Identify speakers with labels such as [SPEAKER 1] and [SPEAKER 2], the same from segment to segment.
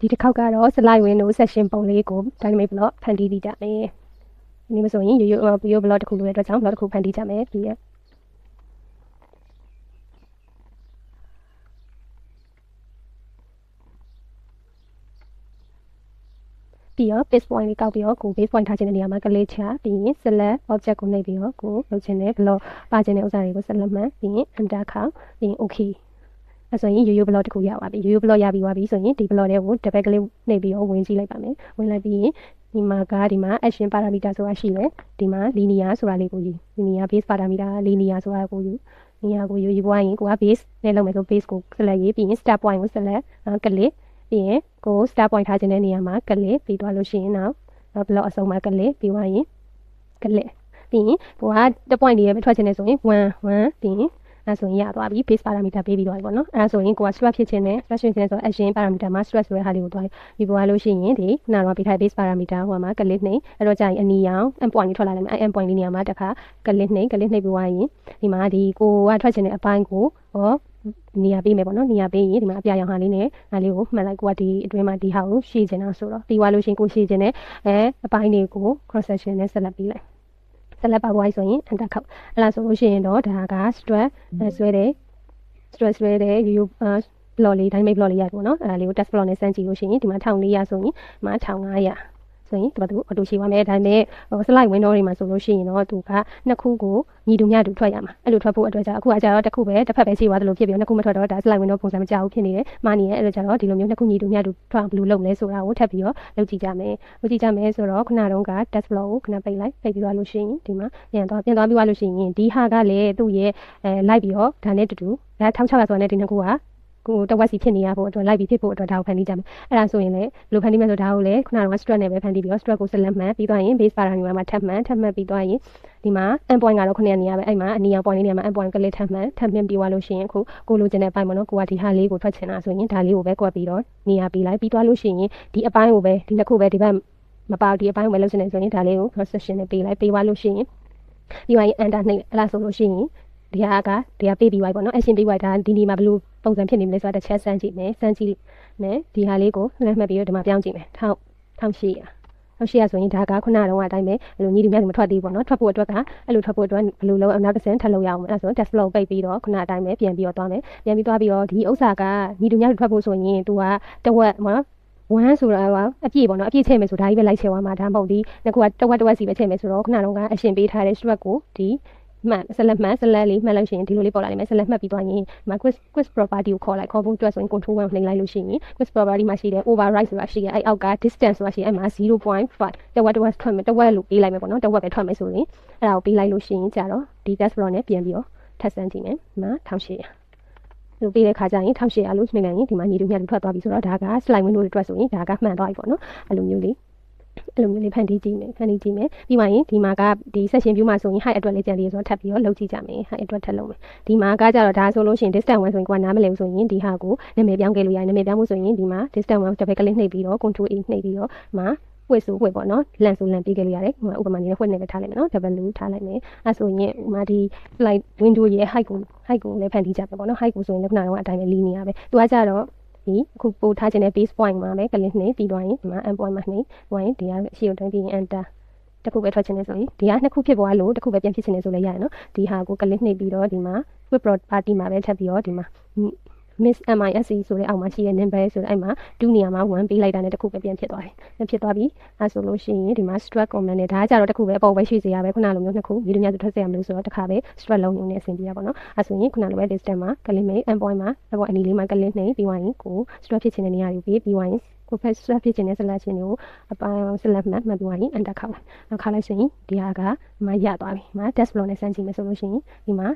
[SPEAKER 1] ဒီတစ်ခေါက်ကတော့ slide window section ပုံလေးကို dynamic block ဖန်တီးပြီးကြမယ်ဒီမှာဆိုရင်ရိုးရိုး block တစ်ခုလိုတဲ့အတွက်ကြောင့် block တစ်ခုဖန်တီးကြမယ်ပြီးတော့ base point လေးကောက်ပြီးတော့ကို base point ထားခြင်းတဲ့နေရာမှာ click ချပြီးရင် select object ကိုနှိပ်ပြီးတော့ကိုလုပ်ခြင်းနဲ့ block ပါခြင်းတဲ့ဥစ္စာတွေကို select မှန်ပြီးရင် enter ခေါက်ပြီးရင် okay အဲ့ဆိုရင်ရိုးရိုး block တစ်ခုရပါပြီရိုးရိုး block ရပြီးသွားပြီဆိုရင်ဒီ block တွေကို double click နှိပ်ပြီးတော့ဝင်ကြည့်လိုက်ပါမယ်ဝင်လိုက်ပြီးရင်ဒီမှာ action parameter ဆိုတာရှိတယ်ဒီမှာ linear ဆိုတာလေးကိုယူ linear base parameter linear ဆိုတာကိုယူlinear ကိုယူသွားရင်ကိုက base နဲ့လုပ်မယ်ဆို base ကို select ရေးပြီးရင် start point ကို select click ပြီးရင်ကို start point ထားခြင်းတဲ့နေရာမှာ click ပြီးသွားလို့ရှိရင်နောက် block အဆုံးမှာ click ပြီးသွားရင် click ပြီးရင်ကိုကတစ် point လေးပဲထွက်ခြင်းနဲ့ဆိုရင်1ပြီးရင်အဲ့ဆိုရင်ရသွားပြီ base parameter ပေးပြီးသွားပြီပေါ့နော်အဲ့ဆိုရင်ကိုက stress ဖြစ်ခြင်းနဲ့ stress ဖြစ်ခြင်းဆို action parameter မှာ stress ဆိုတဲ့ဟာလေးကိုသွားပြီးပွားလို့ရှိရင်ဒီခုနကပေးထား base parameter ဟိုမှာ click နှိပ်အဲ့တော့ကြာရင်အနီရောင် end point လေးထွက်လာလိမ့်မယ်အဲ့ end point လေးနေရာမှာတစ်ခါ click နှိပ်ပြီးွားရင်ဒီမှာဒီကိုကထွက်ခြင်းတဲ့အပိုင်းကိုနေရာပေးမယ်ပေါ့နော်နေရာပေးရင်ဒီမှာအပြာရောင်ဟာလေးနဲ့ဒါလေးကိုမှတ်လိုက်ကိုကဒီအတွင်းမှာဒီဟာကိုရှည်ခြင်းတော့ဆိုတော့ပြီးွားလို့ရှိရင်ကိုရှည်ခြင်းနဲ့အပိုင်းလေးကို cross section နဲ့ဆက်လက်ပြီးလိုက်ဆက်လက်ပါသွားပြီဆိုရင် enter ခေါက်အဲ့လားဆိုလို့ရှိရင်တော့ဒါက stress ဆွဲတဲ့ရိုးရိုးblock လေး dynamic block လေးရပေါ့နော်အဲ့ဒါလေးကို test block နဲ့စမ်းကြည့်လို့ရှိရင်ဒီမှာ1400ဆိုရင်ဒီမှာ1500ဆိုရင်သူအတူရှိပါမယ်ဒါပေမဲ့slide window တွေမှာဆိုလို့ရှိရင်တော့သူကနှစ်ခုကိုညီတူမျှတူထွက်ရမှာအဲ့လိုထွက်ဖို့အတွက်ကြောင့်အခုကကြာတော့တစ်ခုပဲတစ်ဖက်ပဲရှိသွားသလိုဖြစ်ပြီးနှစ်ခုမထွက်တော့ဒါ slide window ပုံစံမကြဘူးဖြစ်နေတယ်မာနေရဲ့အဲ့လိုကြာတော့ဒီလိုမျိုးနှစ်ခုညီတူမျှတူထွက်ဘယ်လိုလုပ်လဲဆိုတာကိုထပ်ပြီးတော့လုပ်ကြည့်ကြမယ်ဆိုတော့ခုနတုန်းက test block ကိုခဏပိတ်ပြီးသွားလို့ရှိရင်ဒီမှာပြန်သွားပြီးသွားလို့ရှိရင်ဒီဟာကလည်းသူ့ရဲ့လိုက်ပြီးတော့ဒါနဲ့တူတူဒါ1600ဆိုတဲ့ဒီနှစ်ခုကကိုတဝက်စီဖြစ်နေရဖို့အတွက်လိုက်ပြီးဖြစ်ဖို့အတွက်ဒါကိုဖန်တီးကြမယ်အဲ့ဒါဆိုရင်လည်းဘယ်လိုဖန်တီးမလဲဆိုဒါကိုလည်းခုနက stress နဲ့ပဲဖန်တီးပြီးတော့ stress ကို select မှန်ပြီးသွားရင် base parameter မှာထပ်မှတ်ပြီးသွားရင်ဒီမှာ end point ကတော့9နေရာပဲအဲ့မှာအနီရောင် point လေးနေရာမှာ end point ကလေးထပ်မှန်ပြီးသွားလို့ရှိရင်အခုကိုလိုချင်တဲ့အပိုင်းပေါ့နော်ကိုကဒီဟာလေးကိုထွက်ချင်တာဆိုရင်ဒါလေးကိုပဲကွက်ပြီးတော့နေရာပြီးလိုက်ပြီးသွားလို့ရှိရင်ဒီအပိုင်းကိုပဲဒီနှစ်ခုပဲဒီဘက်မပေါဒီအပိုင်းကိုပဲလုပ်ချင်တယ်ဆိုရင်ဒါလေးကို cross section နဲ့ပေးသွားလို့ရှိရင်ပြီးသွားရင် enter နှိပ်အဲ့လားဆိုလို့ရှိရင်ဒီကပေးပြီးသွားပြီပေါ့နော် action ပေးပြီးဒါဒီနေမှာဘယ်လိုပုံစံဖြစ်နေမလဲဆိုတာတစ်ချက်စမ်းကြည့်မယ်ဒီဟာလေးကိုလက်မှတ်ပြီးတော့ဒီမှာပြောင်းကြည့်မယ်1800ဆိုရင်ဒါကခုနကတော့အတိုင်းပဲအဲ့လိုညီတူမျှတူမထွက်သေးဘူးပေါ့နော်ထွက်ဖို့အတွက်ကအဲ့လိုထွက်ဖို့အတွက်ဘယ်လိုလုပ်နောက်တစ်ဆင့်ထပ်လုပ်ရအောင်အဲ့ဆို test flow ပိတ်ပြီးတော့ခုနအတိုင်းပဲပြန်ပြီးတော့သွားမယ်ပြန်ပြီးသွားပြီးတော့ဒီဥစ္စာကညီတူမျှတူထွက်ဖို့ဆိုရင်သူကတဝက်ပေါ့နော်1ဆိုတာကအပြည့်ပေါ့နော်အပြည့်ချိန်မယ်ဆိုဒါကြီးပဲလိုက်ချေသွားမှာဒါမဟုတ်ဒီနှစ်ခုကတဝက်စီပဲချိန်မယ်ဆိုတော့ခုနတုန်းကအရှင်ပေးထားတဲ့ stress ကိုဒီselect လေးမှတ်လို့ရှိရင်ဒီလိုလေးပေါ်လာလိမ့်မယ် select မှတ်ပြီးသွားရင်ဒီမှာ quiz property ကိုခေါ်ဖို့အတွက်ဆိုရင် control 1နှိပ်လိုက်လို့ရှိရင် quiz property မှာရှိတဲ့ override ဆိုတာရှိရဲ့အဲ့အောက်က distance ဆိုတာရှိရဲ့အဲ့မှာ 0.5 တဝက်ထွက်မယ်တဝက်လို့ပေးလိုက်မယ်ပေါ့နော်တဝက်ပဲထွက်မယ်ဆိုရင်အဲ့ဒါကိုပေးလိုက်လို့ရှိရင်ကြာတော့ဒီ test flow နဲ့ပြန်ပြီးတော့ထပ်စမ်းကြည့်မယ်ဒီမှာ1800လို့ပေးတဲ့ခါကျရင်1800လို့နှိပ်လိုက်ရင်ဒီမှာညီတူမျှတူထွက်သွားပြီဆိုတော့ဒါက slide window တွေအတွက်ဆိုရင်ဒါကမှန်သွားပြီပေါ့နော်အဲ့လိုမျိုးလေးဖန်တီးကြည့်မယ်ပြီးမှရင်ဒီမှာကဒီ section view မှာဆိုရင် height အတွက်လေးကြံလေးဆိုတော့ထပ်ပြီးတော့လုပ်ကြည့်ကြမယ် height အတွက်ထပ်လုပ်မယ်ဒီမှာကကြတော့ဒါဆိုလို့ရှိရင် distance 1ဆိုရင်ကိုကနားမလည်ဘူးဆိုရင်ဒီဟာကိုနာမည်ပြောင်းခဲ့လို့ရတယ်နာမည်ပြောင်းမှုဆိုရင်ဒီမှာ distance 1 double click နှိပ်ပြီးတော့ control A နှိပ်ပြီးတော့မှာwidth ဆို width ပေါ့နော် length ဆို length ပေးခဲ့လို့ရတယ်ဥပမာအနေနဲ့ width နဲ့ပဲထားလိုက်မယ်နော် double ထားလိုက်မယ်အဲ့ဆိုရင်ဥပမာဒီ slide window ရဲ့ height ကိုလည်းဖန်တီးကြမယ်ပေါ့နော် height ကိုဆိုရင်လည်းခုနကအတိုင်းပဲ linear ပဲသူကကြတော့ဒီအခုပို့ထားခြင်းတဲ့ base point မှာပဲ click နှိပ်ပြီးသွားရင်ဒီမှာ end point မှာနှိပ်သွားရင်ဒီကရှေ့ကိုတွန်းပြီး enter တစ်ခုပဲထွက်ခြင်းနဲ့ဆိုရင်ဒီကနှစ်ခုဖြစ်သွားလို့တစ်ခုပဲပြန်ဖြစ်ခြင်းနဲ့ဆိုလည်းရတယ်နော်ဒီဟာကို click နှိပ်ပြီးတော့ဒီမှာ quick property မှာပဲထပ်ပြီးတော့ဒီမှာ miss misc ဆိုတဲ့အောက်မှာရှိတဲ့ number ဆိုတဲ့အဲ့မှာ2နေရာမှာ1ပေးလိုက်တာနဲ့တစ်ခုပဲပြန်ဖြစ်သွားတယ်ဖြစ်သွားပြီအဲ့ဆိုလို့ရှိရင်ဒီမှာ struct comment နဲ့ဒါကကြတော့တစ်ခုပဲအပေါ်ပဲရွှေ့စေရပဲခုနလိုမျိုးနှစ်ခုဒီလိုမျိုးထွက်စေရမလို့ဆိုတော့တစ်ခါပဲ struct လုံးလုံးနဲ့အဆင်ပြေရပါတော့အဲ့ဆိုရင်ခုနလိုပဲ distance မှာ click နှိပ် end point မှာအပေါ်အနီလေးမှာ click နှိပ်ပြီးသွားရင်ကို struct ဖြစ်ခြင်းတဲ့နေရာကိုပြီးသွားရင်ကိုဖက် stress ဖြစ်ခြင်းနဲ့ selection ကိုအပိုင်း select မှတ်ပြီးသွားရင် enter ခေါက်လိုက်ဆိုရင်ဒီဟာကမရသွားပြီဒီမှာ test flow နဲ့စမ်းကြည့်မယ်ဆိုလို့ရှိရင်ဒီမှာ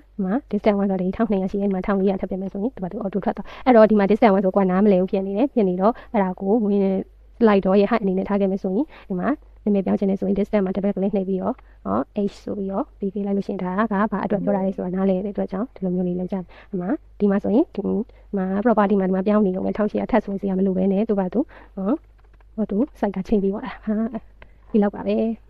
[SPEAKER 1] distance 1ဆိုတော့1200ရှိရင်ဒီမှာ1400ထပ်ပြမယ်ဆိုရင်ဒီမှာ auto ထွက်သွားအဲ့တော့ဒီမှာ distance 1ဆိုကွာနားမလဲဘူးဖြစ်နေတော့အဲ့ဒါကိုဝင် slide တော့ရဲ့ height အနေနဲ့ထားခဲ့မယ်ဆိုရင်ဒီမှာနာမည်ပြောင်းခြင်းနဲ့ဆိုရင် distance မှာ double click နှိပ်ပြီးတော့h ဆိုပြီးတော့ပေးလိုက်လို့ရှိရင်ဒါကဘာအတွက်ပြောတာလဲဆိုတာနားလည်တဲ့အတွက်ကြောင့်ဒီလိုမျိုးလေးလုပ်ကြတယ်ဒီမှာဆိုရင်ဒီမှာ property မှာဒီမှာပြောင်းနေုံနဲ့1800ထပ်ဆိုစီရမလို့ပဲနဲ့သူ့ဘာသူ site ကချိန်ပြီးသွားတာဒီလောက်ပါပဲ